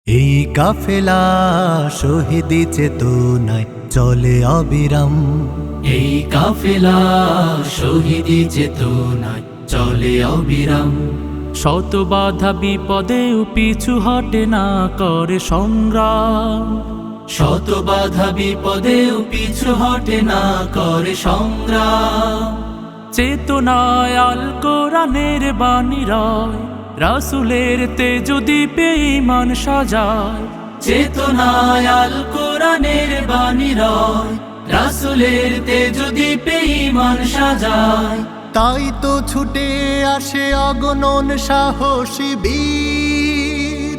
এই কাফেলা শহীদি চেতনায় চলে অবিরাম। এই কাফেলা শহীদি চেতনায় চলে অবিরাম। শত বাধা বিপদেও পিছু হটে না করে সংগ্রাম। শত বাধা বিপদেও পিছু হটে না করে সংগ্রাম। চেতনায় আল কোরআনের বাণী রয়, রাসূলের তেজ দীপে ঈমান সাজায়। চেতনায় আল কোরআনের বাণী রয়, রাসূলের তেজ দীপে ঈমান সাজায়। তাই তো ছুটে আসে অগণন সাহসী বীর,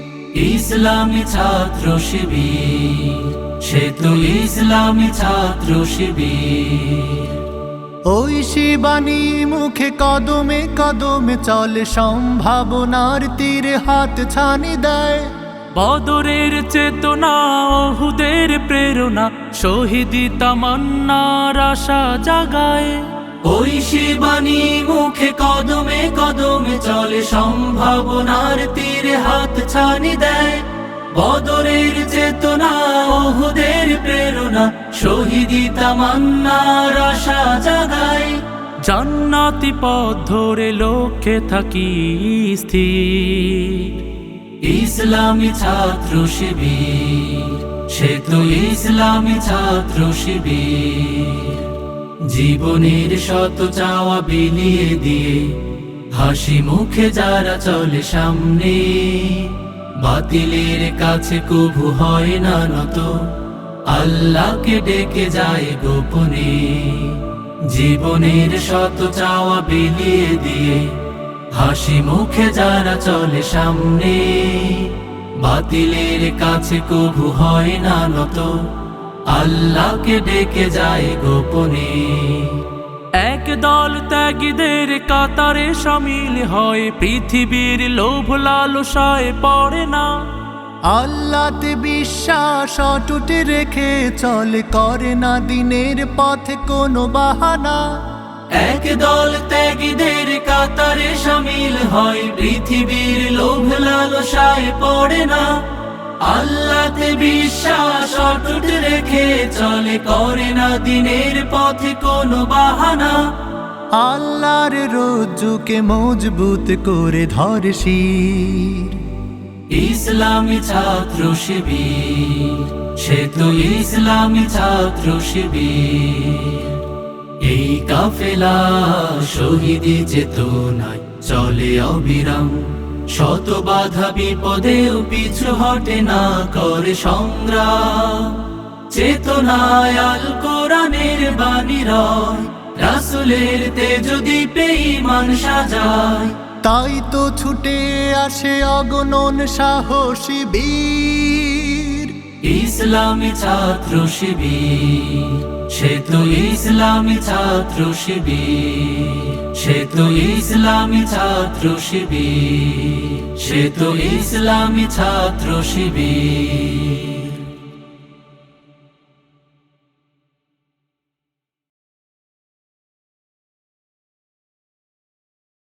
ইসলামী ছাত্র শিবির। সে তো ইসলামী ছাত্র শিবির। ওই শিবানী মুখে কদমে কদমে চলে, সম্ভাবনার তীরে হাত ছানি দেয়। বদরের চেতনা, ওহুদের প্রেরণা, শহীদি তামান্নার আশা জাগায়। ওই শিবানী মুখে কদমে কদমে চলে, সম্ভাবনার তীরে হাত ছানি দেয়। বদরের চেতনা, ওহুদের প্রেরণা, শহীদি তামান্নার আশা জাগায়। জান্নাতি পথ ধরে লক্ষ্যে থাকি স্থির, ইসলামী ছাত্র শিবির। সে তো ইসলামী ছাত্র শিবির। জীবনের শত চাওয়া বিলিয়ে দিয়ে হাসি মুখে যারা চলে সামনে, বাতিলের কাছে কভু হয় না নত, আল্লাহকে ডেকে যায় গোপনে। জীবনের শত চাওয়া বিলিয়ে দিয়ে হাসি মুখে যারা চলে সামনে, বাতিলের কাছে কভু হয় না নত, আল্লাহকে ডেকে যায় গোপনে। এক দল ত্যাগীদের কাতারে শামিল হয়, পৃথিবীর লোভ লালসায় পড়ে না। আল্লাহতে বিশ্বাস অটুট রেখে চলে, করে না দিনের পথে কোনো বাহানা। এক দল ত্যাগীদের কাতারে শামিল হয়, পৃথিবীর লোভ লালসায় পড়ে না। আল্লাহতে বিশ্বাস অটুট রেখে চলে, করে না দিনের পথে কোনো বাহানা। আল্লাহর রজ্জুকে মজবুত করে ধরে শির, ইসলামী ছাত্র শিবির। সে তো ইসলামী ছাত্র শিবির। এই কাফেলা শহীদি চেতনায় চলে অবিরাম। শত বাধা বিপদেও পিছু হটে না করে সংগ্রাম। চেতনায় আল কোরআনের বাণী রয়, রাসূলের তেজ দীপে ঈমান সাজায়। তাই তো ছুটে আসে অগণন সাহসী বীর, ইসলামী ছাত্র শিবির। সে তো ইসলামী ছাত্র শিবির। সে তো ইসলামী ছাত্র শিবির। সে তো ইসলামী ছাত্র শিবির।